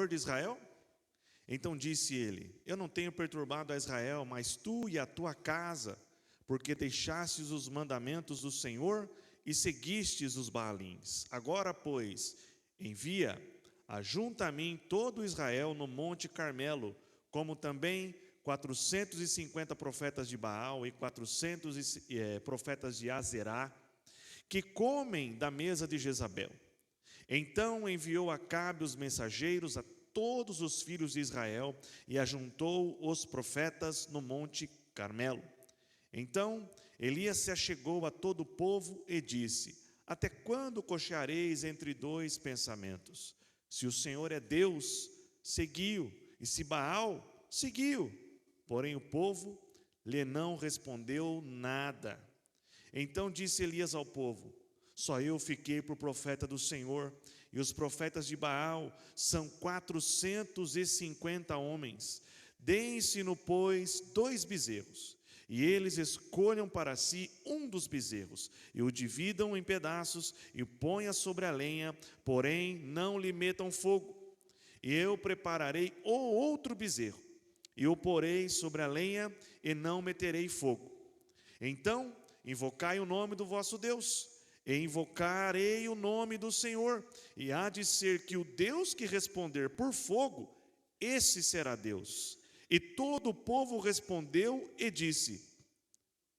de Israel? Então disse ele: eu não tenho perturbado a Israel, mas tu e a tua casa, porque deixastes os mandamentos do Senhor e seguistes os Baalins. Agora, pois, envia, ajunta a mim todo Israel no monte Carmelo, como também 450 profetas de Baal e 400 profetas de Azerá, que comem da mesa de Jezabel. Então enviou Acabe os mensageiros a todos os filhos de Israel e ajuntou os profetas no monte Carmelo. Então Elias se achegou a todo o povo e disse: até quando cocheareis entre dois pensamentos? Se o Senhor é Deus, seguiu, e se Baal, seguiu. Porém o povo lhe não respondeu nada. Então disse Elias ao povo: só eu fiquei por profeta do Senhor, e os profetas de Baal são 450 homens. Deem-se-no, pois, 2 bezerros, e eles escolham para si um dos bezerros, e o dividam em pedaços, e o ponham sobre a lenha, porém não lhe metam fogo. E eu prepararei o outro bezerro, e o porei sobre a lenha, e não meterei fogo. Então invocai o nome do vosso Deus, e invocarei o nome do Senhor, e há de ser que o Deus que responder por fogo, esse será Deus. E todo o povo respondeu e disse: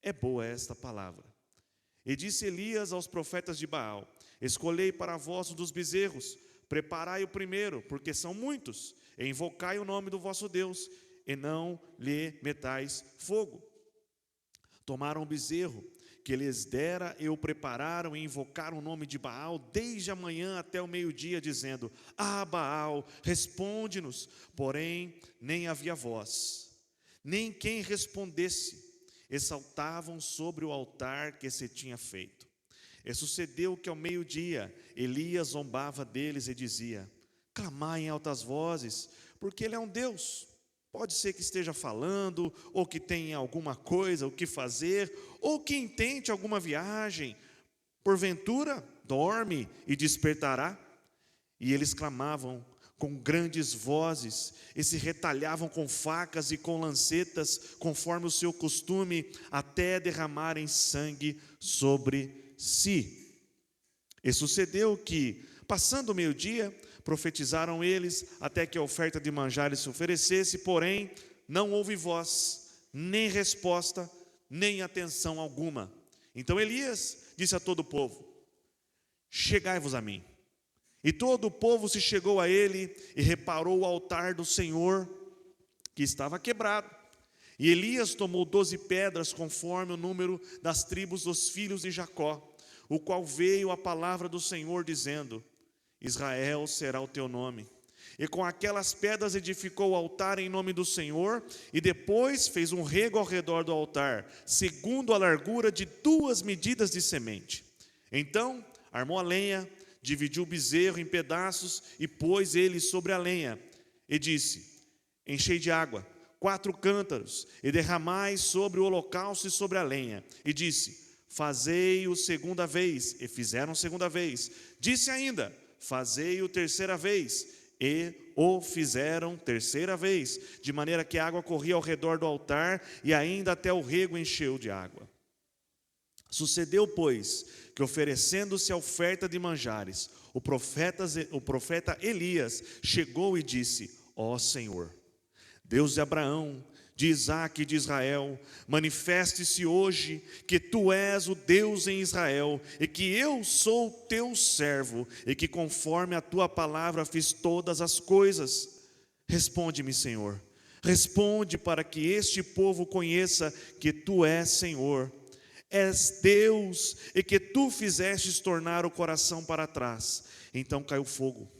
é boa esta palavra. E disse Elias aos profetas de Baal: escolhei para vós um dos bezerros, preparai o primeiro, porque são muitos, e invocai o nome do vosso Deus, e não lhe metais fogo. Tomaram o bezerro que lhes dera e o prepararam, e invocaram o nome de Baal desde a manhã até o meio-dia, dizendo: ah, Baal, responde-nos. Porém nem havia voz, nem quem respondesse. E saltavam sobre o altar que se tinha feito. E sucedeu que ao meio-dia Elias zombava deles e dizia: clamai em altas vozes, porque ele é um Deus. Pode ser que esteja falando, ou que tenha alguma coisa o que fazer, ou que intente alguma viagem. Porventura dorme e despertará. E eles clamavam com grandes vozes, e se retalhavam com facas e com lancetas, conforme o seu costume, até derramarem sangue sobre si. E sucedeu que, passando o meio-dia, profetizaram eles, até que a oferta de manjares se oferecesse, porém não houve voz, nem resposta, nem atenção alguma. Então Elias disse a todo o povo: chegai-vos a mim. E todo o povo se chegou a ele, e reparou o altar do Senhor, que estava quebrado. E Elias tomou 12 pedras, conforme o número das tribos dos filhos de Jacó, o qual veio a palavra do Senhor, dizendo: Israel será o teu nome. E com aquelas pedras edificou o altar em nome do Senhor, e depois fez um rego ao redor do altar, segundo a largura de 2 medidas de semente. Então armou a lenha, dividiu o bezerro em pedaços, e pôs ele sobre a lenha, e disse: enchei de água 4 cântaros, e derramai sobre o holocausto e sobre a lenha. E disse: fazei-o segunda vez. E fizeram segunda vez. Disse ainda: fazei-o terceira vez. E o fizeram terceira vez, de maneira que a água corria ao redor do altar, e ainda até o rego encheu de água. Sucedeu, pois, que oferecendo-se a oferta de manjares, o profeta Elias chegou e disse: ó Senhor, Deus de Abraão, de Isaque e de Israel, manifeste-se hoje que tu és o Deus em Israel, e que eu sou teu servo, e que conforme a tua palavra fiz todas as coisas. Responde-me, Senhor, responde, para que este povo conheça que tu és Senhor, és Deus, e que tu fizestes tornar o coração para trás. Então caiu fogo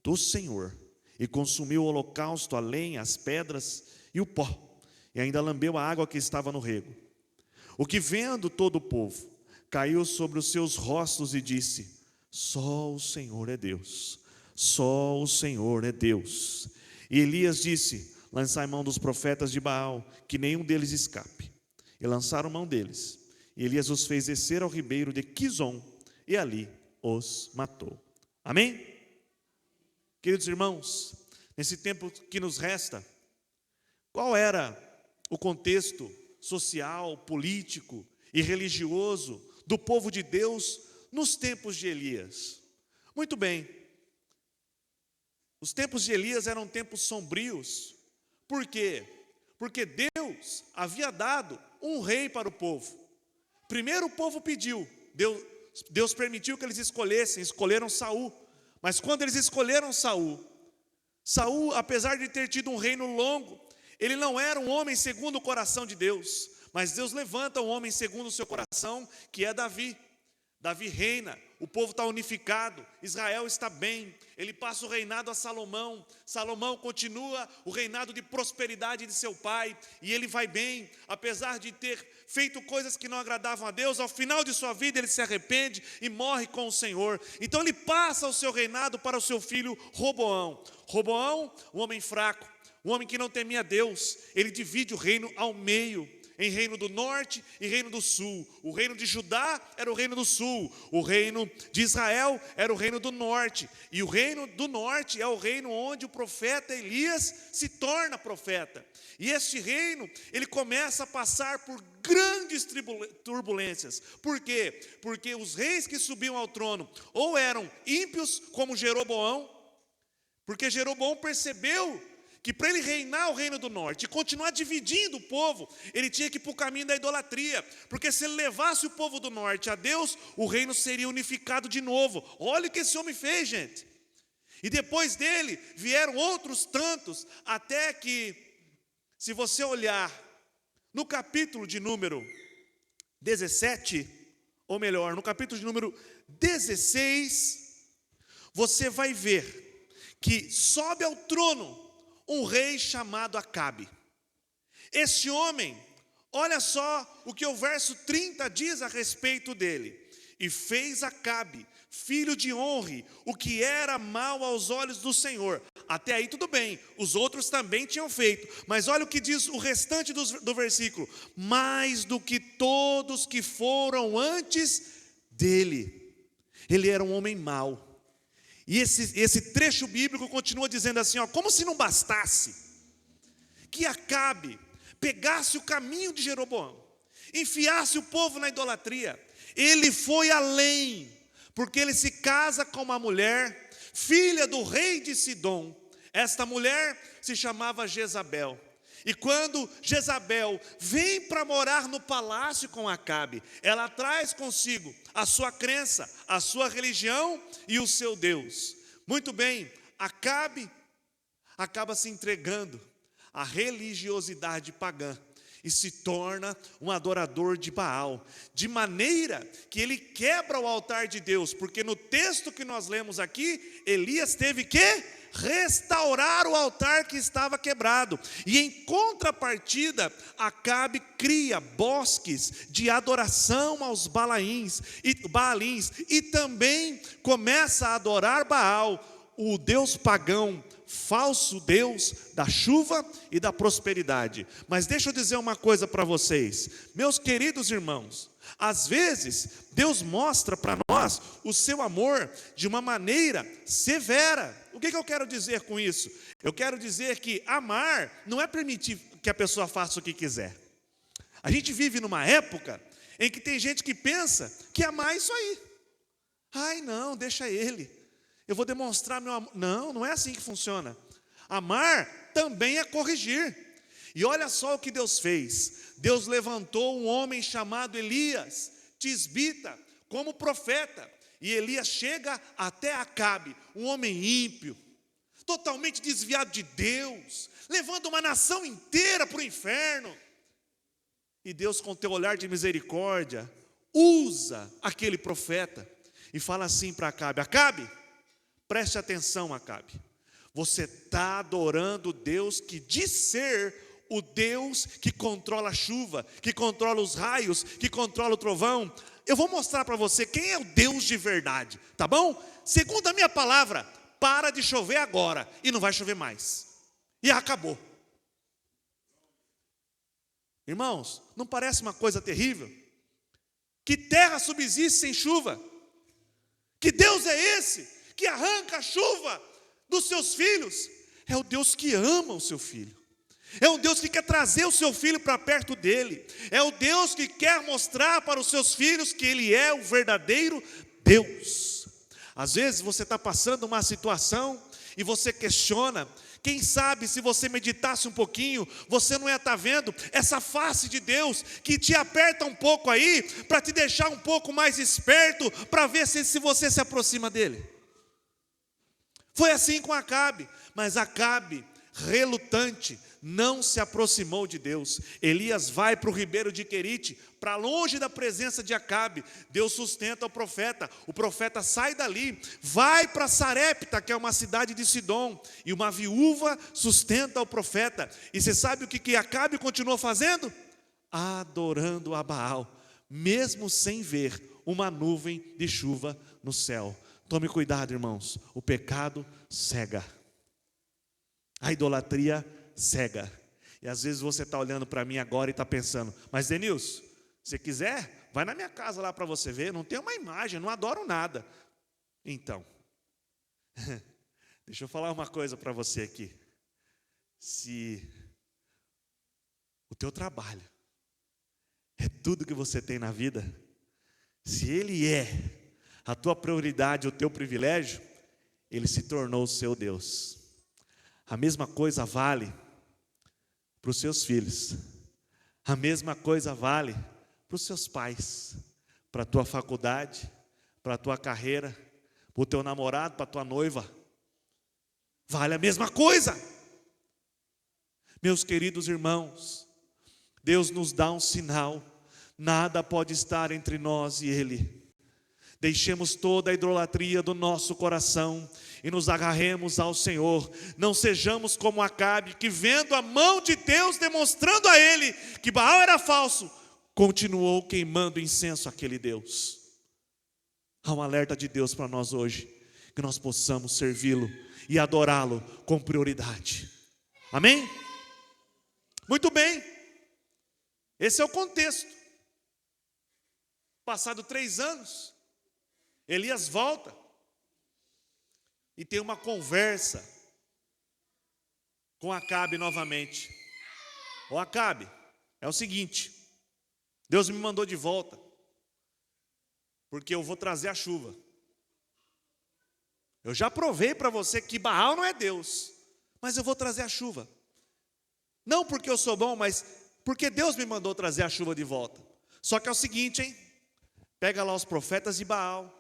do Senhor, e consumiu o holocausto, a lenha, as pedras e o pó, e ainda lambeu a água que estava no rego. O que, vendo todo o povo, caiu sobre os seus rostos e disse: só o Senhor é Deus, só o Senhor é Deus. E Elias disse: lançai mão dos profetas de Baal, que nenhum deles escape. E lançaram mão deles, e Elias os fez descer ao ribeiro de Quizon, e ali os matou. Amém? Queridos irmãos, nesse tempo que nos resta, qual era o contexto social, político e religioso do povo de Deus nos tempos de Elias? Muito bem, os tempos de Elias eram tempos sombrios. Por quê? Porque Deus havia dado um rei para o povo. Primeiro o povo pediu, Deus permitiu que eles escolheram Saul. Mas quando eles escolheram Saul, apesar de ter tido um reino longo, ele não era um homem segundo o coração de Deus. Mas Deus levanta um homem segundo o seu coração, que é Davi. Davi reina, o povo está unificado, Israel está bem, ele passa o reinado a Salomão, Salomão continua o reinado de prosperidade de seu pai, e ele vai bem, apesar de ter feito coisas que não agradavam a Deus, ao final de sua vida ele se arrepende e morre com o Senhor. Então ele passa o seu reinado para o seu filho Roboão. Roboão, um homem fraco, um homem que não temia Deus, ele divide o reino ao meio, em reino do norte e reino do sul. O reino de Judá era o reino do sul, o reino de Israel era o reino do norte, e o reino do norte é o reino onde o profeta Elias se torna profeta. E este reino, ele começa a passar por grandes turbulências. Por quê? Porque os reis que subiam ao trono ou eram ímpios, como Jeroboão, porque Jeroboão percebeu que para ele reinar o reino do norte e continuar dividindo o povo, ele tinha que ir para o caminho da idolatria, porque se ele levasse o povo do norte a Deus, o reino seria unificado de novo. Olha o que esse homem fez, gente. E depois dele vieram outros tantos, até que, se você olhar no capítulo de número 17, ou melhor, no capítulo de número 16, você vai ver que sobe ao trono um rei chamado Acabe. Esse homem, olha só o que o verso 30 diz a respeito dele. E fez Acabe, filho de Onre, o que era mal aos olhos do Senhor. Até aí tudo bem, os outros também tinham feito. Mas olha o que diz o restante do versículo. Mais do que todos que foram antes dele. Ele era um homem mau. E esse trecho bíblico continua dizendo assim, como se não bastasse que Acabe pegasse o caminho de Jeroboão, enfiasse o povo na idolatria, ele foi além, porque ele se casa com uma mulher, filha do rei de Sidom. Esta mulher se chamava Jezabel. E quando Jezabel vem para morar no palácio com Acabe, ela traz consigo a sua crença, a sua religião e o seu Deus. Muito bem, Acabe acaba se entregando à religiosidade pagã e se torna um adorador de Baal, de maneira que ele quebra o altar de Deus, porque no texto que nós lemos aqui, Elias teve que restaurar o altar que estava quebrado. E em contrapartida, Acabe cria bosques de adoração aos Baalins e também começa a adorar Baal, o deus pagão, falso deus da chuva e da prosperidade. Mas deixa eu dizer uma coisa para vocês, meus queridos irmãos. Às vezes, Deus mostra para nós o seu amor de uma maneira severa. O que eu quero dizer com isso? Eu quero dizer que amar não é permitir que a pessoa faça o que quiser. A gente vive numa época em que tem gente que pensa que amar é isso aí. Ai, não, deixa ele. Eu vou demonstrar meu amor. Não, não é assim que funciona. Amar também é corrigir. E olha só o que Deus fez. Deus levantou um homem chamado Elias, tisbita, como profeta. E Elias chega até Acabe, um homem ímpio, totalmente desviado de Deus, levando uma nação inteira para o inferno. E Deus, com teu olhar de misericórdia, usa aquele profeta e fala assim para Acabe: Acabe, preste atenção, Acabe. Você está adorando o Deus que diz ser o Deus que controla a chuva, que controla os raios, que controla o trovão. Eu vou mostrar para você quem é o Deus de verdade, tá bom? Segundo a minha palavra, para de chover agora e não vai chover mais. E acabou. Irmãos, não parece uma coisa terrível? Que terra subsiste sem chuva? Que Deus é esse que arranca a chuva dos seus filhos, é o Deus que ama o seu filho. É o Deus que quer trazer o seu filho para perto dele. É o Deus que quer mostrar para os seus filhos que ele é o verdadeiro Deus. Às vezes você está passando uma situação e você questiona. Quem sabe se você meditasse um pouquinho, você não ia estar vendo essa face de Deus que te aperta um pouco aí, para te deixar um pouco mais esperto, para ver se você se aproxima dele. Foi assim com Acabe, mas Acabe, relutante, não se aproximou de Deus. Elias vai para o ribeiro de Querite, para longe da presença de Acabe. Deus sustenta o profeta sai dali, vai para Sarepta, que é uma cidade de Sidom, e uma viúva sustenta o profeta. E você sabe o que Acabe continuou fazendo? Adorando a Baal, mesmo sem ver uma nuvem de chuva no céu. Tome cuidado, irmãos, o pecado cega, a idolatria cega. E às vezes você está olhando para mim agora e está pensando, mas Denilson, se quiser, vai na minha casa lá para você ver, não tem uma imagem, não adoro nada. Então, deixa eu falar uma coisa para você aqui. Se o teu trabalho é tudo que você tem na vida, se ele é a tua prioridade, o teu privilégio, ele se tornou o seu Deus. A mesma coisa vale para os seus filhos, a mesma coisa vale para os seus pais, para a tua faculdade, para a tua carreira, para o teu namorado, para a tua noiva, vale a mesma coisa. Meus queridos irmãos, Deus nos dá um sinal, nada pode estar entre nós e Ele. Deixemos toda a idolatria do nosso coração e nos agarremos ao Senhor. Não sejamos como Acabe, que vendo a mão de Deus demonstrando a ele que Baal era falso, continuou queimando incenso àquele Deus. Há um alerta de Deus para nós hoje, que nós possamos servi-lo e adorá-lo com prioridade. Amém? Muito bem, esse é o contexto. Passado 3 anos, Elias volta e tem uma conversa com Acabe novamente. Ô Acabe, é o seguinte, Deus me mandou de volta, porque eu vou trazer a chuva. Eu já provei para você que Baal não é Deus, mas eu vou trazer a chuva. Não porque eu sou bom, mas porque Deus me mandou trazer a chuva de volta. Só que é o seguinte, hein? Pega lá os profetas de Baal,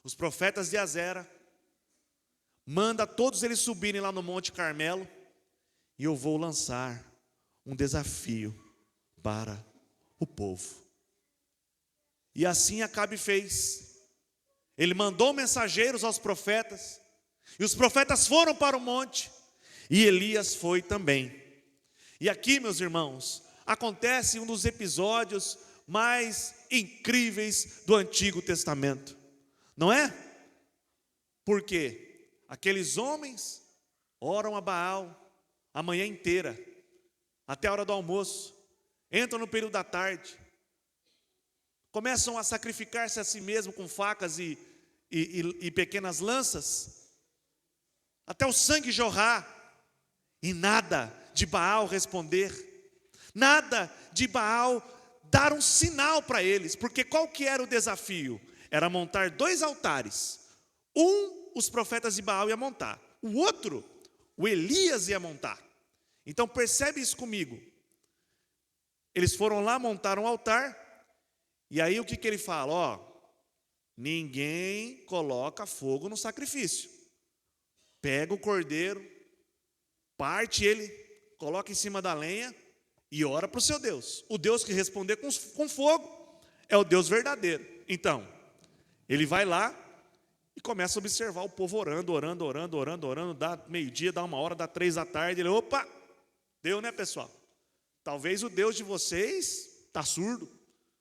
os profetas de Azera, manda todos eles subirem lá no Monte Carmelo, e eu vou lançar um desafio para o povo. E assim Acabe fez. Ele mandou mensageiros aos profetas, e os profetas foram para o monte, e Elias foi também. E aqui, meus irmãos, acontece um dos episódios mais incríveis do Antigo Testamento. Não é? Porque aqueles homens oram a Baal a manhã inteira, até a hora do almoço, entram no período da tarde, começam a sacrificar-se a si mesmo com facas e pequenas lanças, até o sangue jorrar, e nada de Baal responder, nada de Baal dar um sinal para eles, porque qual que era o desafio? Era montar 2 altares, os profetas de Baal iam montar, o outro, o Elias ia montar. Então percebe isso comigo. Eles foram lá, montaram um altar, e aí o que ele fala? Ó, ninguém coloca fogo no sacrifício. Pega o cordeiro, parte ele, coloca em cima da lenha e ora para o seu Deus. O Deus que responder com fogo é o Deus verdadeiro. Então, ele vai lá e começa a observar o povo orando, dá meio-dia, dá 1h, dá 3 da tarde, ele, opa, deu, né, pessoal? Talvez o Deus de vocês está surdo,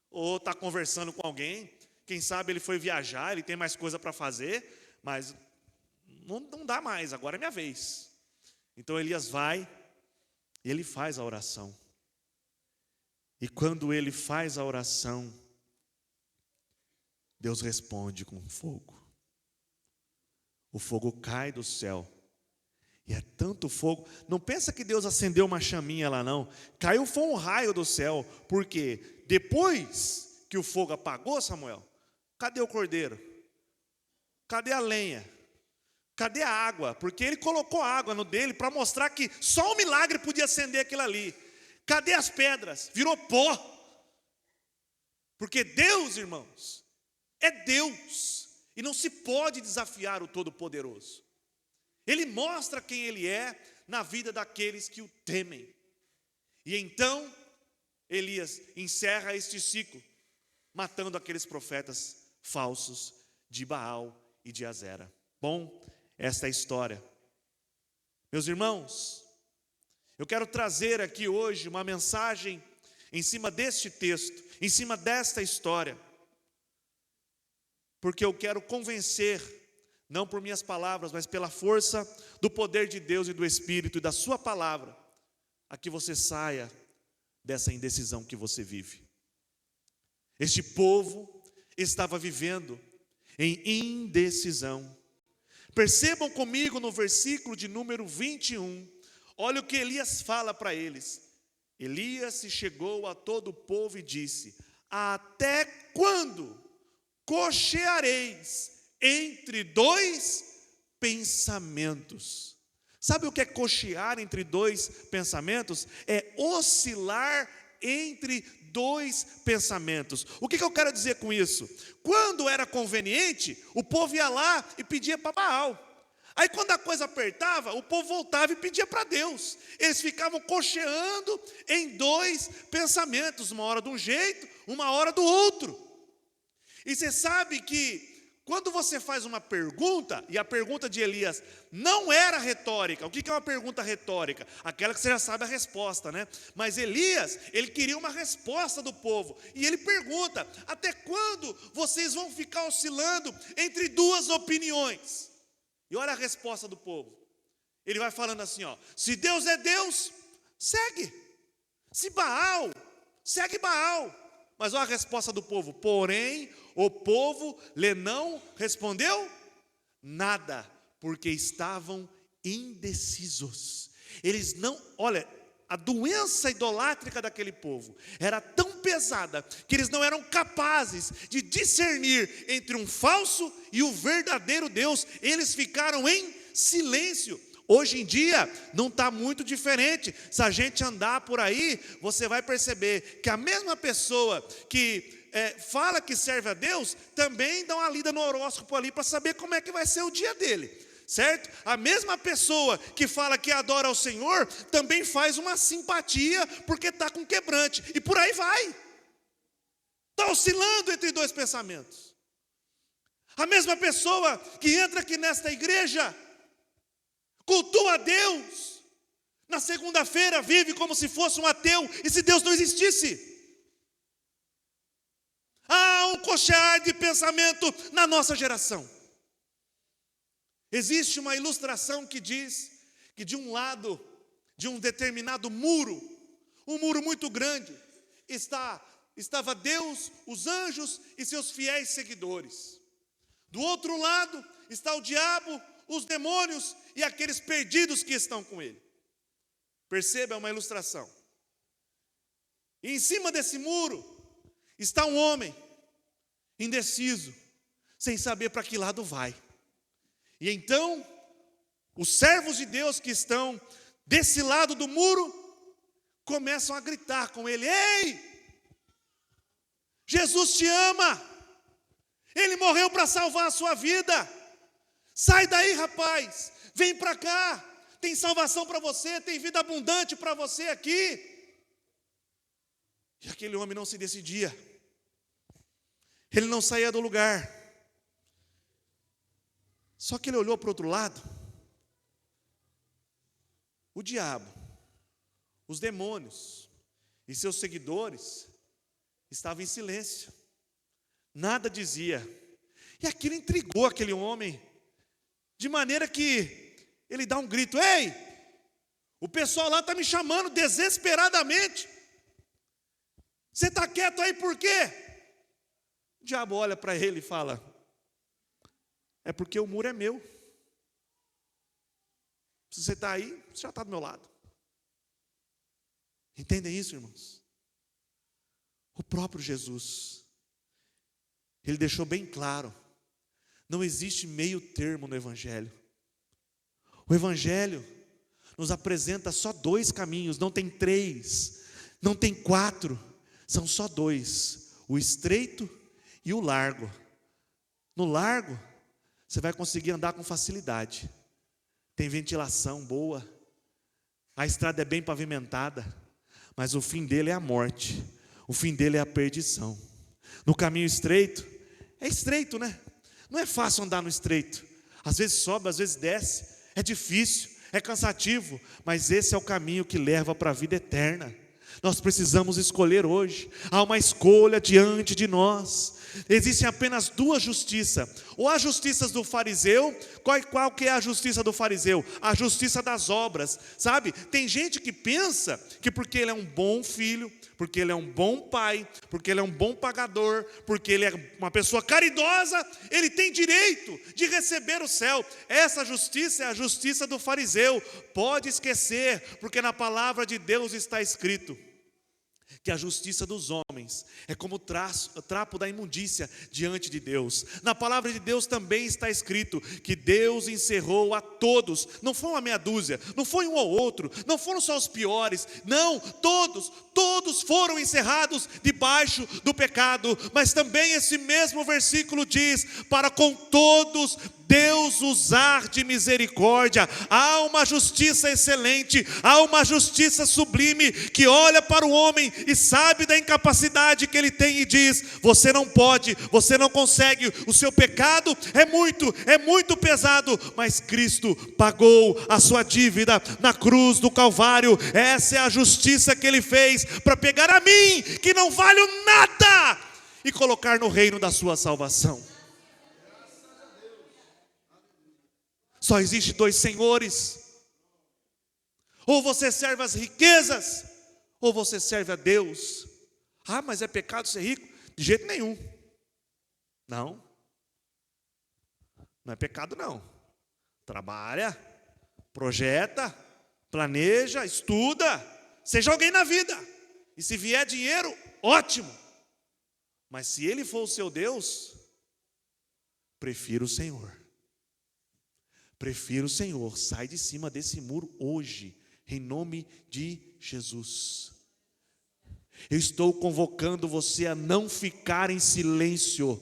ou está conversando com alguém, quem sabe ele foi viajar, ele tem mais coisa para fazer, mas não dá mais, agora é minha vez. Então Elias vai e ele faz a oração. E quando ele faz a oração, Deus responde com fogo. O fogo cai do céu E é tanto fogo. Não pensa que Deus acendeu uma chaminha lá, não. Caiu foi um raio do céu. Por quê? Depois que o fogo apagou, Samuel, cadê o cordeiro? Cadê a lenha? Cadê a água? Porque ele colocou água no dele para mostrar que só um milagre podia acender aquilo ali. Cadê as pedras? Virou pó. Porque Deus, irmãos, é Deus. E não se pode desafiar o Todo-Poderoso. Ele mostra quem Ele é na vida daqueles que o temem. E então, Elias encerra este ciclo, matando aqueles profetas falsos de Baal e de Azera. Bom, esta é a história. Meus irmãos, eu quero trazer aqui hoje uma mensagem em cima deste texto, em cima desta história, porque eu quero convencer, não por minhas palavras, mas pela força do poder de Deus e do Espírito e da sua palavra, a que você saia dessa indecisão que você vive. Este povo estava vivendo em indecisão. Percebam comigo no versículo de número 21, olha o que Elias fala para eles. Elias se chegou a todo o povo e disse: até quando cocheareis entre dois pensamentos? Sabe o que é cochear entre dois pensamentos? É oscilar entre dois pensamentos. O que eu quero dizer com isso? Quando era conveniente, o povo ia lá e pedia para Baal. Aí quando a coisa apertava, o povo voltava e pedia para Deus. Eles ficavam cocheando em dois pensamentos, uma hora de um jeito, uma hora do outro. E você sabe que quando você faz uma pergunta, e a pergunta de Elias não era retórica. O que é uma pergunta retórica? Aquela que você já sabe a resposta, né? Mas Elias, ele queria uma resposta do povo. E ele pergunta: até quando vocês vão ficar oscilando entre duas opiniões? E olha a resposta do povo. Ele vai falando assim, ó: se Deus é Deus, segue. Se Baal, segue Baal. Mas olha a resposta do povo. Porém, o povo lhe não respondeu nada, porque estavam indecisos. Eles não, olha, a doença idolátrica daquele povo era tão pesada que eles não eram capazes de discernir entre um falso e o verdadeiro Deus. Eles ficaram em silêncio. Hoje em dia não está muito diferente. Se a gente andar por aí, você vai perceber que a mesma pessoa que fala que serve a Deus, também dá uma lida no horóscopo ali para saber como é que vai ser o dia dele, certo? A mesma pessoa que fala que adora ao Senhor, também faz uma simpatia porque está com quebrante, e por aí vai. Está oscilando entre dois pensamentos. A mesma pessoa que entra aqui nesta igreja, cultua a Deus, na segunda-feira vive como se fosse um ateu, e se Deus não existisse. Há um cochear de pensamento na nossa geração. Existe uma ilustração que diz que de um lado de um determinado muro, um muro muito grande, estava Deus, os anjos e seus fiéis seguidores. Do outro lado está o diabo, os demônios e aqueles perdidos que estão com ele. Perceba, é uma ilustração. E em cima desse muro está um homem indeciso, sem saber para que lado vai. E então, os servos de Deus que estão desse lado do muro começam a gritar com ele: ei, Jesus te ama, Ele morreu para salvar a sua vida, sai daí, rapaz, vem para cá, tem salvação para você, tem vida abundante para você aqui. E aquele homem não se decidia, ele não saía do lugar. Só que ele olhou para o outro lado, o diabo, os demônios e seus seguidores estavam em silêncio, nada dizia. E aquilo intrigou aquele homem, de maneira que ele dá um grito: ei, o pessoal lá está me chamando desesperadamente, você está quieto aí por quê? O diabo olha para ele e fala: é porque o muro é meu. Se você está aí, você já está do meu lado. Entendem isso, irmãos? O próprio Jesus, Ele deixou bem claro, não existe meio termo no Evangelho. O Evangelho nos apresenta só 2 caminhos, não tem 3, não tem 4, são só 2, o estreito e o largo. No largo, você vai conseguir andar com facilidade, tem ventilação boa, a estrada é bem pavimentada, mas o fim dele é a morte, o fim dele é a perdição. No caminho estreito, é estreito, né? Não é fácil andar no estreito, às vezes sobe, às vezes desce, é difícil, é cansativo, mas esse é o caminho que leva para a vida eterna. Nós precisamos escolher hoje, há uma escolha diante de nós. Existem apenas 2 justiças, ou a justiça do fariseu. Qual que é a justiça do fariseu? A justiça das obras, sabe? Tem gente que pensa que porque ele é um bom filho, porque ele é um bom pai, porque ele é um bom pagador, porque ele é uma pessoa caridosa, ele tem direito de receber o céu. Essa justiça é a justiça do fariseu. Pode esquecer, porque na palavra de Deus está escrito que a justiça dos homens é como o trapo da imundícia diante de Deus. Na palavra de Deus também está escrito que Deus encerrou a todos, não foi uma meia dúzia, não foi um ou outro, não foram só os piores, não, todos foram encerrados debaixo do pecado. Mas também esse mesmo versículo diz, para com todos Deus usar de misericórdia. Há uma justiça excelente, há uma justiça sublime, que olha para o homem e sabe da incapacidade que ele tem e diz, você não pode, você não consegue, o seu pecado é muito pesado, mas Cristo pagou a sua dívida na cruz do Calvário. Essa é a justiça que Ele fez para pegar a mim, que não valho nada, e colocar no reino da sua salvação. Só existe 2 senhores, ou você serve as riquezas, ou você serve a Deus. Ah, mas é pecado ser rico? De jeito nenhum. Não é pecado não. Trabalha, projeta, planeja, estuda, seja alguém na vida, e se vier dinheiro, ótimo. Mas se Ele for o seu Deus, prefira o Senhor. Prefiro o Senhor. Sai de cima desse muro hoje, em nome de Jesus. Eu estou convocando você a não ficar em silêncio.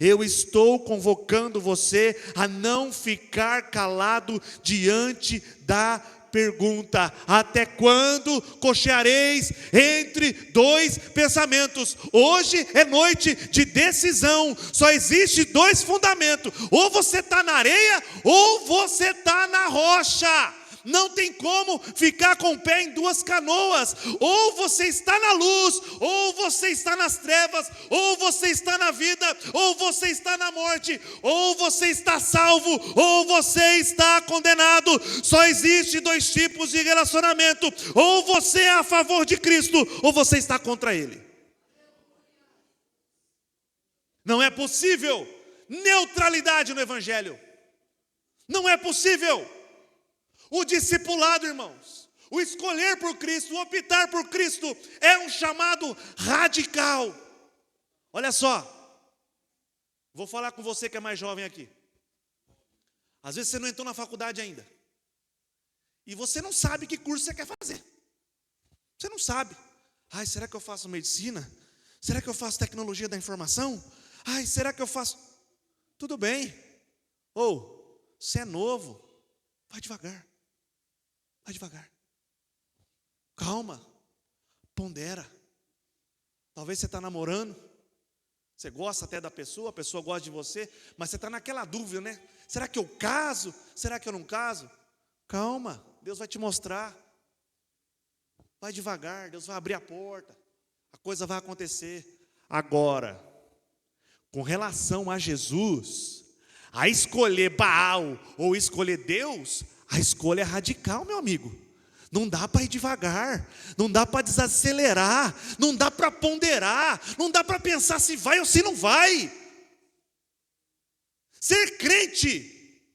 Eu estou convocando você a não ficar calado diante da pergunta: até quando cocheareis entre 2 pensamentos? Hoje é noite de decisão. Só existe 2 fundamentos: ou você está na areia, ou você está na rocha. Não tem como ficar com o pé em 2 canoas. Ou você está na luz, ou você está nas trevas. Ou você está na vida, ou você está na morte. Ou você está salvo, ou você está condenado. Só existe 2 tipos de relacionamento: ou você é a favor de Cristo, ou você está contra Ele. Não é possível neutralidade no Evangelho. Não é possível. O discipulado, irmãos, o escolher por Cristo, o optar por Cristo, é um chamado radical. Olha só, vou falar com você que é mais jovem aqui. Às vezes você não entrou na faculdade ainda, e você não sabe que curso você quer fazer. Você não sabe. Ai, será que eu faço medicina? Será que eu faço tecnologia da informação? Ai, será que eu faço... Tudo bem. Você é novo, vai devagar. Vai devagar, calma, pondera. Talvez você está namorando, você gosta até da pessoa, a pessoa gosta de você, mas você está naquela dúvida, né? Será que eu caso? Será que eu não caso? Calma, Deus vai te mostrar. Vai devagar, Deus vai abrir a porta, a coisa vai acontecer. Agora, com relação a Jesus, a escolher Baal ou escolher Deus, a escolha é radical, meu amigo. Não dá para ir devagar, não dá para desacelerar, não dá para ponderar, não dá para pensar se vai ou se não vai. Ser crente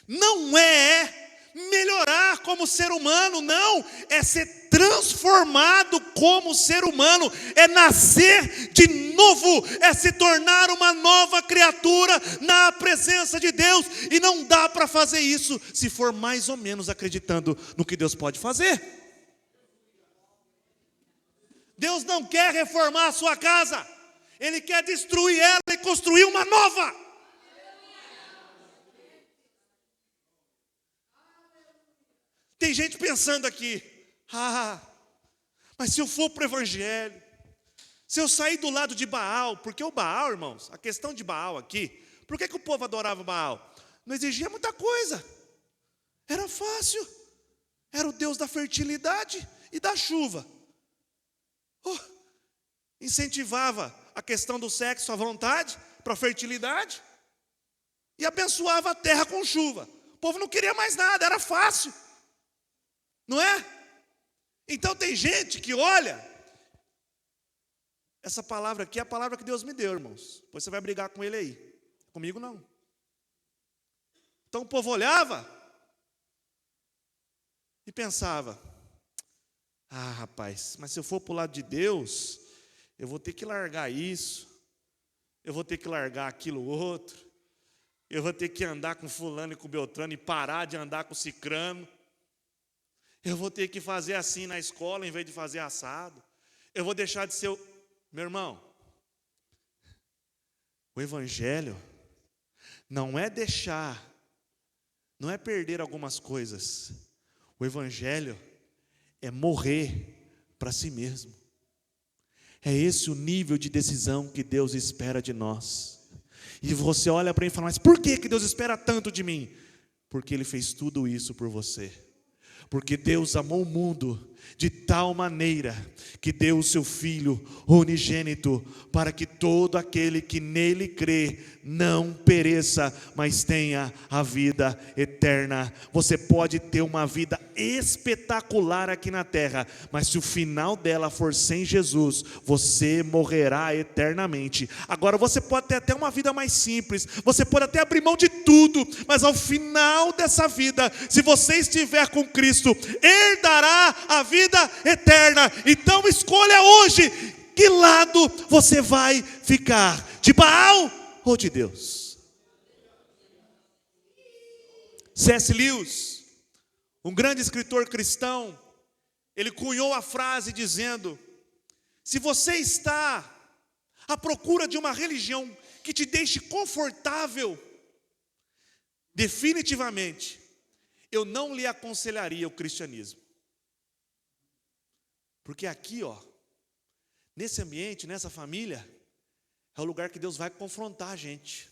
não é melhorar como ser humano, não, é ser transformado como ser humano, é nascer de novo, é se tornar uma nova criatura na presença de Deus, e não dá para fazer isso se for mais ou menos acreditando no que Deus pode fazer. Deus não quer reformar a sua casa, Ele quer destruir ela e construir uma nova. Tem gente pensando aqui, mas se eu for para o Evangelho, se eu sair do lado de Baal, porque o Baal, irmãos, a questão de Baal aqui, por que o povo adorava Baal? Não exigia muita coisa, era fácil, era o Deus da fertilidade e da chuva. Incentivava a questão do sexo à vontade, para a fertilidade, e abençoava a terra com chuva. O povo não queria mais nada, era fácil. Não é? Então tem gente que olha, essa palavra aqui é a palavra que Deus me deu, irmãos. Depois você vai brigar com ele aí. Comigo não. Então o povo olhava e pensava, rapaz, mas se eu for para o lado de Deus, eu vou ter que largar isso, eu vou ter que largar aquilo outro, eu vou ter que andar com fulano e com Beltrano e parar de andar com cicrano. Eu vou ter que fazer assim na escola em vez de fazer assado. Eu vou deixar de ser Meu irmão, o Evangelho não é deixar, não é perder algumas coisas. O Evangelho é morrer para si mesmo. É esse o nível de decisão que Deus espera de nós. E você olha para mim e fala, mas por que Deus espera tanto de mim? Porque Ele fez tudo isso por você. Porque Deus amou o mundo de tal maneira que deu o seu Filho unigênito, para que todo aquele que nele crê não pereça, mas tenha a vida eterna. Você pode ter uma vida espetacular aqui na terra, mas se o final dela for sem Jesus, você morrerá eternamente. Agora você pode ter até uma vida mais simples, você pode até abrir mão de tudo, mas ao final dessa vida, se você estiver com Cristo, herdará a vida eterna. Então escolha hoje que lado você vai ficar, de Baal ou de Deus. C.S. Lewis, um grande escritor cristão, ele cunhou a frase dizendo: se você está à procura de uma religião que te deixe confortável, definitivamente eu não lhe aconselharia o cristianismo. Porque aqui, nesse ambiente, nessa família, é o lugar que Deus vai confrontar a gente.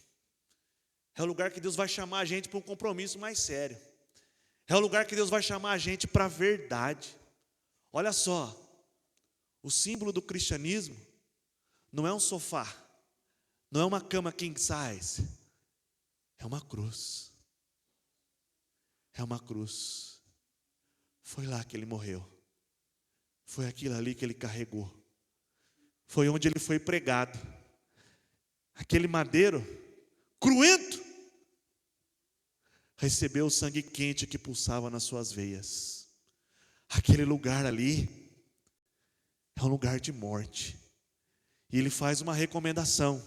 É o lugar que Deus vai chamar a gente para um compromisso mais sério. É o lugar que Deus vai chamar a gente para a verdade. Olha só, o símbolo do cristianismo não é um sofá, não é uma cama king size, é uma cruz. É uma cruz. Foi lá que Ele morreu. Foi aquilo ali que Ele carregou. Foi onde Ele foi pregado. Aquele madeiro cruento recebeu o sangue quente que pulsava nas suas veias. Aquele lugar ali é um lugar de morte. E Ele faz uma recomendação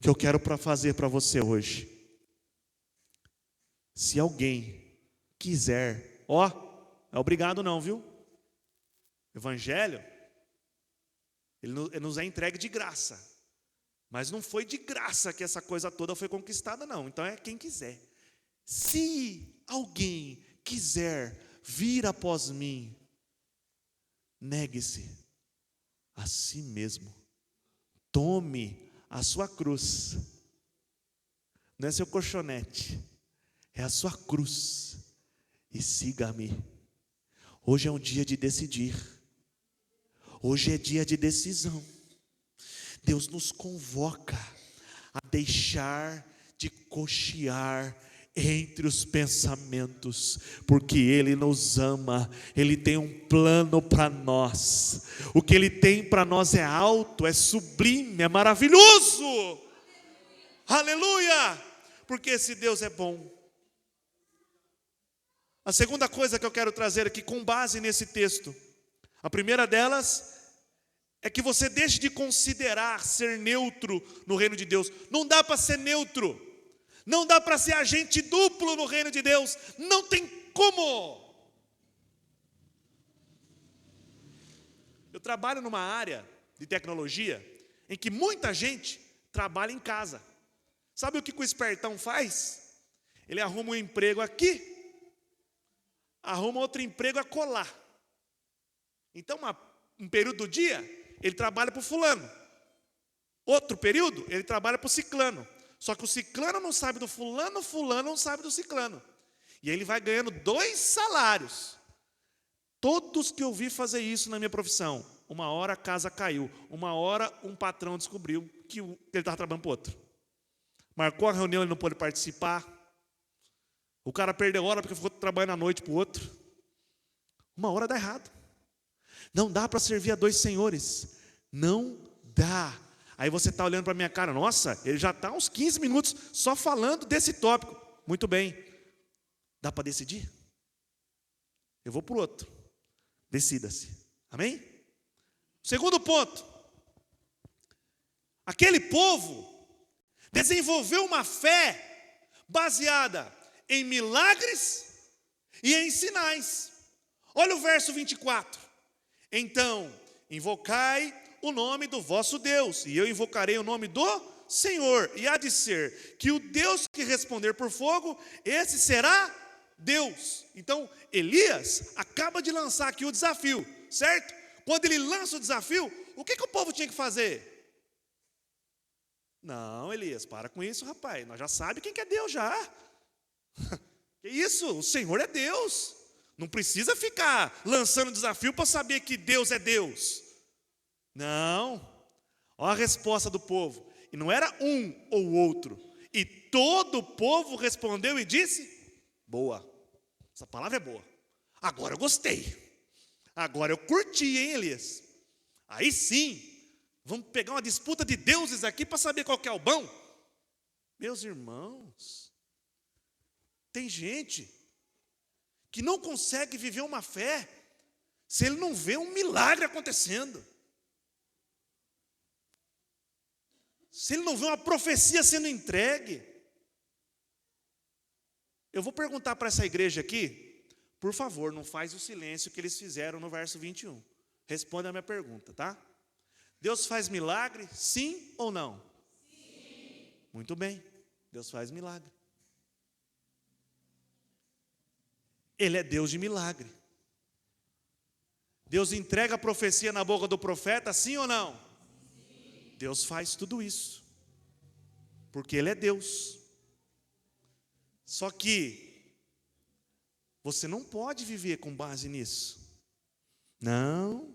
que eu quero fazer para você hoje. Se alguém quiser, é obrigado não, viu? Evangelho, ele nos é entregue de graça, mas não foi de graça que essa coisa toda foi conquistada, não. Então é quem quiser. Se alguém quiser vir após mim, negue-se a si mesmo, tome a sua cruz. Não é seu colchonete, é a sua cruz, e siga-me. Hoje é um dia de decidir. Hoje é dia de decisão. Deus nos convoca a deixar de cochear entre os pensamentos, porque Ele nos ama, Ele tem um plano para nós. O que Ele tem para nós é alto, é sublime, é maravilhoso. Aleluia! Porque esse Deus é bom. A segunda coisa que eu quero trazer aqui com base nesse texto, a primeira delas é que você deixe de considerar ser neutro no reino de Deus. Não dá para ser neutro. Não dá para ser agente duplo no reino de Deus. Não tem como. Eu trabalho numa área de tecnologia em que muita gente trabalha em casa. Sabe o que o espertão faz? Ele arruma um emprego aqui, arruma outro emprego a colar. Então, um período do dia, ele trabalha para o fulano. Outro período, ele trabalha para o ciclano. Só que o ciclano não sabe do fulano, o fulano não sabe do ciclano. E aí ele vai ganhando 2 salários. Todos que eu vi fazer isso na minha profissão, uma hora a casa caiu, uma hora um patrão descobriu que ele estava trabalhando para o outro. Marcou a reunião, ele não pôde participar. O cara perdeu hora porque ficou trabalhando à noite para o outro. Uma hora dá errado. Não dá para servir a 2 senhores. Não dá. Aí você está olhando para a minha cara, nossa, ele já está uns 15 minutos só falando desse tópico. Muito bem. Dá para decidir? Eu vou para o outro. Decida-se. Amém? Segundo ponto. Aquele povo desenvolveu uma fé baseada em milagres e em sinais. Olha o verso 24. Então, invocai o nome do vosso Deus, e eu invocarei o nome do Senhor, e há de ser que o Deus que responder por fogo, esse será Deus. Então, Elias acaba de lançar aqui o desafio, certo? Quando ele lança o desafio, o que o povo tinha que fazer? Não, Elias, para com isso, rapaz, nós já sabemos quem que é Deus já. Que isso? O Senhor é Deus. Não precisa ficar lançando desafio para saber que Deus é Deus. Não. Olha a resposta do povo. E não era um ou outro. E todo o povo respondeu e disse: boa. Essa palavra é boa. Agora eu gostei. Agora eu curti, hein, Elias? Aí sim, vamos pegar uma disputa de deuses aqui para saber qual que é o bom. Meus irmãos, tem gente que não consegue viver uma fé se ele não vê um milagre acontecendo. Se ele não vê uma profecia sendo entregue. Eu vou perguntar para essa igreja aqui, por favor, não faz o silêncio que eles fizeram no verso 21. Responda a minha pergunta, tá? Deus faz milagre, sim ou não? Sim. Muito bem, Deus faz milagre. Ele é Deus de milagre. Deus entrega a profecia na boca do profeta, sim ou não? Sim. Deus faz tudo isso, porque Ele é Deus. Só que você não pode viver com base nisso. Não.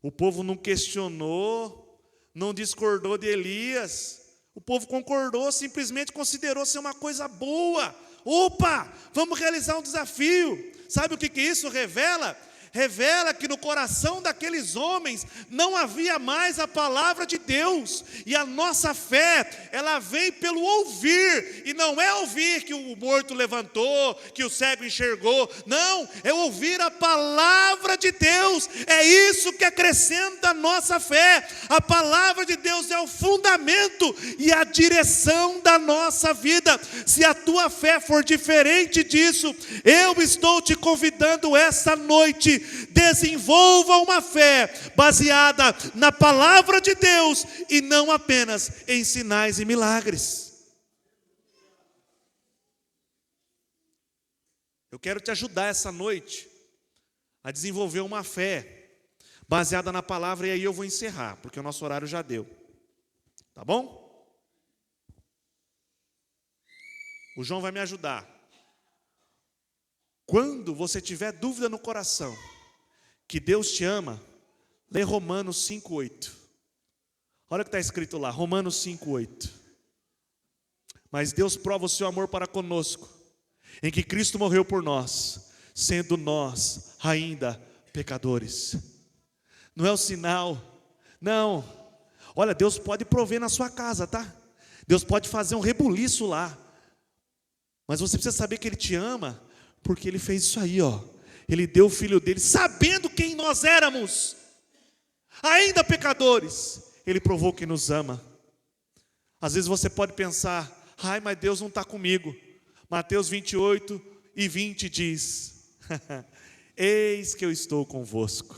O povo não questionou, não discordou de Elias. O povo concordou, simplesmente considerou ser uma coisa boa. Opa, vamos realizar um desafio. Sabe o que isso revela? Revela que no coração daqueles homens não havia mais a palavra de Deus. E a nossa fé, ela vem pelo ouvir. E não é ouvir que o morto levantou, que o cego enxergou. Não, é ouvir a palavra de Deus. É isso que acrescenta a nossa fé. A palavra de Deus é o fundamento e a direção da nossa vida. Se a tua fé for diferente disso, eu estou te convidando esta noite. Desenvolva uma fé baseada na palavra de Deus e não apenas em sinais e milagres. Eu quero te ajudar essa noite a desenvolver uma fé baseada na palavra, e aí eu vou encerrar, porque o nosso horário já deu. Tá bom? O João vai me ajudar. Quando você tiver dúvida no coração que Deus te ama, lê Romanos 5,8. Olha o que está escrito lá, Romanos 5,8. Mas Deus prova o seu amor para conosco, em que Cristo morreu por nós, sendo nós ainda pecadores. Não é o sinal, não. Olha, Deus pode prover na sua casa, tá? Deus pode fazer um rebuliço lá. Mas você precisa saber que Ele te ama, Porque Ele fez isso aí, ó. Ele deu o Filho dele, sabendo quem nós éramos, ainda pecadores. Ele provou que nos ama. Às vezes você pode pensar: ai, mas Deus não está comigo. Mateus 28:20 diz: eis que eu estou convosco.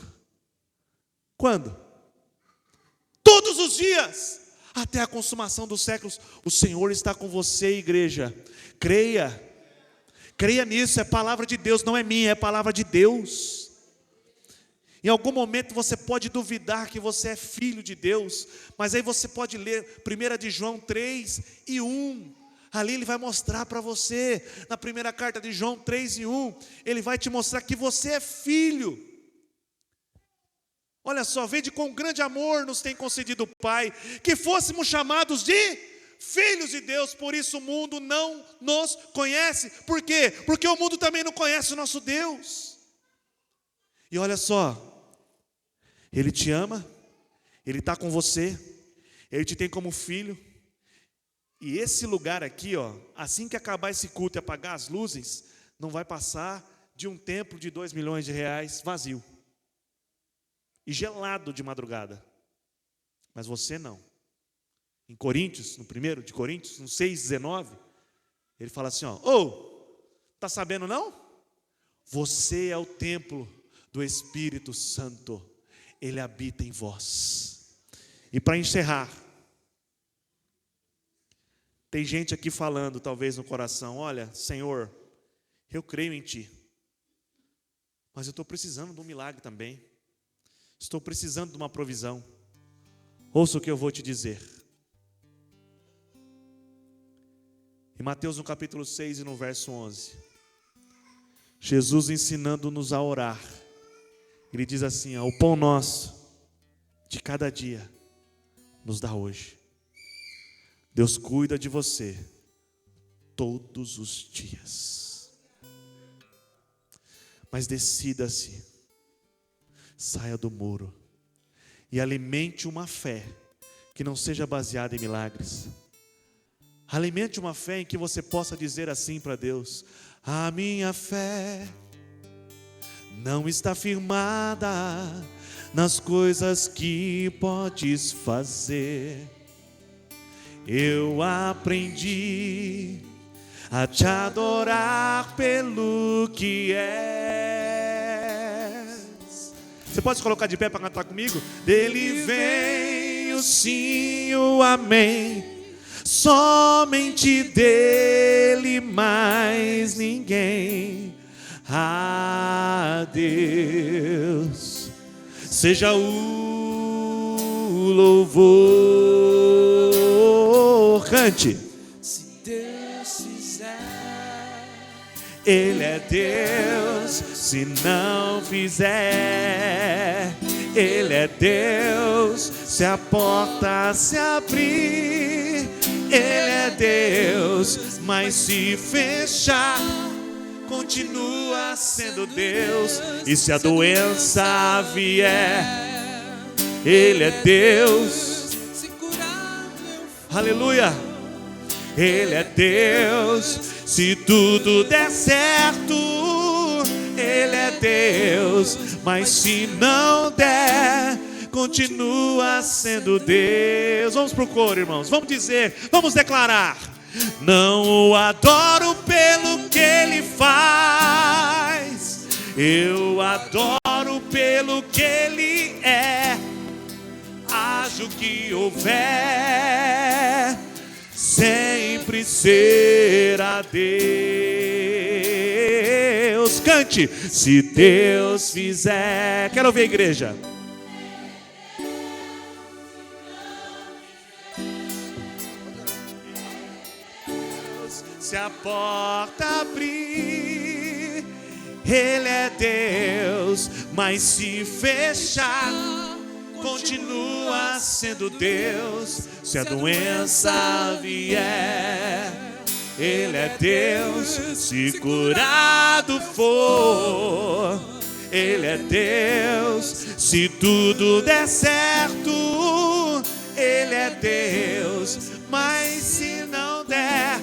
Quando? Todos os dias, até a consumação dos séculos. O Senhor está com você, igreja. Creia nisso, é palavra de Deus, não é minha, é palavra de Deus. Em algum momento você pode duvidar que você é filho de Deus, mas aí você pode ler 1 de João 3:1. Ali ele vai mostrar para você, na primeira carta de João 3:1, ele vai te mostrar que você é filho. Olha só, vede quão grande amor nos tem concedido o Pai, que fôssemos chamados de filhos de Deus. Por isso o mundo não nos conhece. Por quê? Porque o mundo também não conhece o nosso Deus. E olha só, Ele te ama, Ele está com você, Ele te tem como filho. E esse lugar aqui, ó, assim que acabar esse culto e apagar as luzes, não vai passar de um templo de 2 milhões de reais vazio e gelado de madrugada. Mas você não. Em Coríntios, no 1 de Coríntios, no 6:19, ele fala assim, ó: tá sabendo não? Você é o templo do Espírito Santo, Ele habita em vós. E para encerrar, tem gente aqui falando, talvez no coração: olha, Senhor, eu creio em Ti, mas eu estou precisando de um milagre também, estou precisando de uma provisão. Ouça o que eu vou te dizer. Em Mateus no capítulo 6 e no verso 11, Jesus ensinando-nos a orar, Ele diz assim: ó, o pão nosso de cada dia nos dá hoje. Deus cuida de você todos os dias. Mas decida-se, saia do muro e alimente uma fé que não seja baseada em milagres. Alimente uma fé em que você possa dizer assim para Deus: a minha fé não está firmada nas coisas que podes fazer. Eu aprendi a te adorar pelo que és. Você pode se colocar de pé para cantar comigo? Dele vem o sim, o amém, somente dele, mais ninguém. A Deus seja o louvor. Cante. Se Deus fizer, Ele é Deus. Se não fizer, Ele é Deus. Se a porta se abrir, Ele é Deus. Mas se fechar, continua sendo Deus. E se a doença vier, Ele é Deus. se curar eu Aleluia. Ele é Deus. Se tudo der certo, Ele é Deus. Mas se não der, continua sendo Deus. Vamos pro coro, irmãos. Vamos dizer, vamos declarar: não o adoro pelo que Ele faz, eu adoro pelo que Ele é. Haja o que houver, sempre será Deus. Cante. Se Deus fizer. Quero ouvir a igreja. Se a porta abrir, Ele é Deus. Mas se fechar, continua sendo Deus. Se a doença vier, Ele é Deus. Se curado for, Ele é Deus. Se tudo der certo, Ele é Deus. Mas se não der,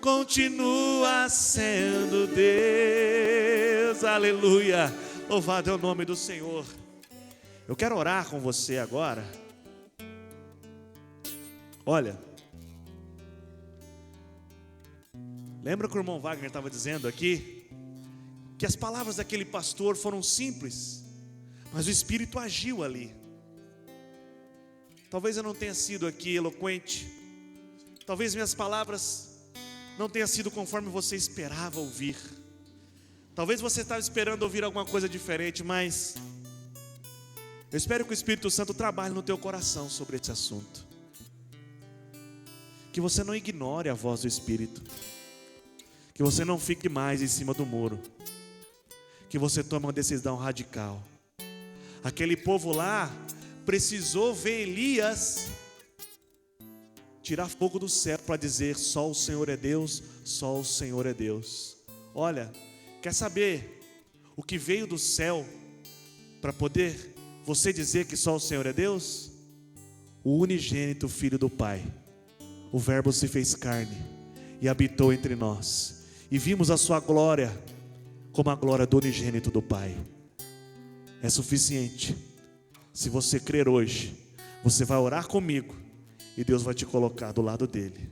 continua sendo Deus. Aleluia. Louvado é o nome do Senhor. Eu quero orar com você agora. Olha, lembra que o irmão Wagner estava dizendo aqui que as palavras daquele pastor foram simples, mas o Espírito agiu ali. Talvez eu não tenha sido aqui eloquente, talvez minhas palavras não tenham sido conforme você esperava ouvir, talvez você estava esperando ouvir alguma coisa diferente, mas eu espero que o Espírito Santo trabalhe no teu coração sobre esse assunto, que você não ignore a voz do Espírito, que você não fique mais em cima do muro, que você tome uma decisão radical. Aquele povo lá precisou ver Elias tirar fogo do céu para dizer: só o Senhor é Deus, só o Senhor é Deus. Olha, quer saber o que veio do céu para poder você dizer que só o Senhor é Deus? O unigênito Filho do Pai. O Verbo se fez carne e habitou entre nós, e vimos a sua glória como a glória do unigênito do Pai. É suficiente. Se você crer hoje, você vai orar comigo e Deus vai te colocar do lado dele.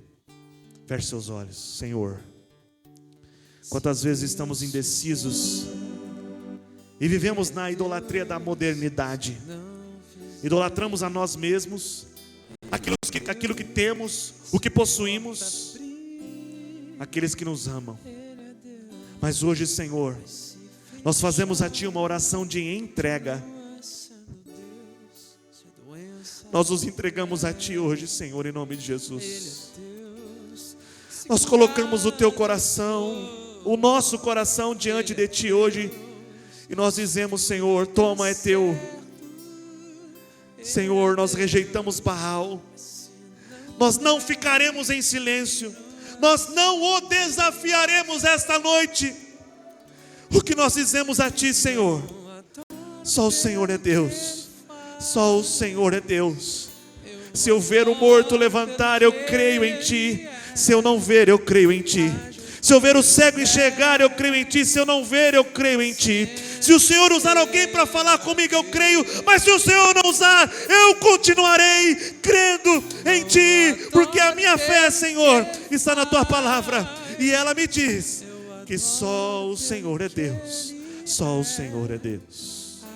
Feche seus olhos. Senhor, quantas vezes estamos indecisos e vivemos na idolatria da modernidade, idolatramos a nós mesmos, aquilo que temos, o que possuímos, aqueles que nos amam. Mas hoje, Senhor, nós fazemos a Ti uma oração de entrega. Nós nos entregamos a Ti hoje, Senhor, em nome de Jesus. Nós colocamos o Teu coração, o nosso coração diante de Ti hoje, e nós dizemos: Senhor, toma, é Teu. Senhor, nós rejeitamos Baal, nós não ficaremos em silêncio, nós não o desafiaremos esta noite. O que nós dizemos a Ti, Senhor: só o Senhor é Deus, só o Senhor é Deus. Se eu ver o morto levantar, eu creio em Ti. Se eu não ver, eu creio em Ti. Se eu ver o cego enxergar, eu creio em Ti. Se eu não ver, eu creio em Ti. Se o Senhor usar alguém para falar comigo, eu creio. Mas se o Senhor não usar, eu continuarei crendo em Ti, porque a minha fé, Senhor, está na Tua palavra, e ela me diz que só o Senhor é Deus, só o Senhor é Deus.